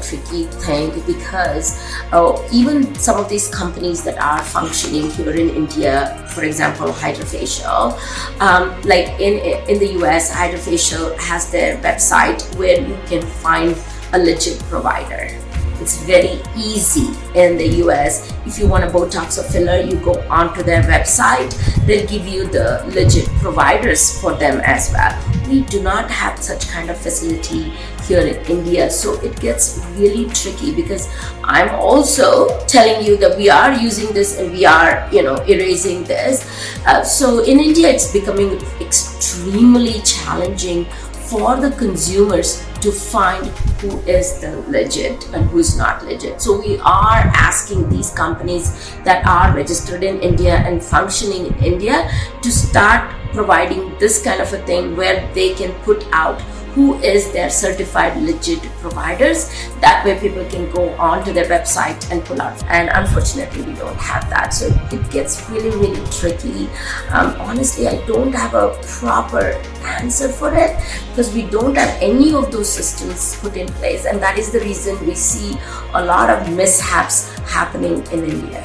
tricky thing because even some of these companies that are functioning here in India, for example, Hydrofacial, like in the US, Hydrofacial has their website where you can find a legit provider. It's very easy in the US. If you want a Botox or filler, you go onto their website. They'll give you the legit providers for them as well. We do not have such kind of facility here in India, so it gets really tricky because I'm also telling you that we are using this and we are, erasing this. So in India, it's becoming extremely challenging for the consumers to find who is the legit and who is not legit. So we are asking these companies that are registered in India and functioning in India to start providing this kind of a thing where they can put out who is their certified legit providers. That way people can go on to their website and pull out. And unfortunately, we don't have that. So it gets really, really tricky. Honestly, I don't have a proper answer for it because we don't have any of those systems put in place. And that is the reason we see a lot of mishaps happening in India.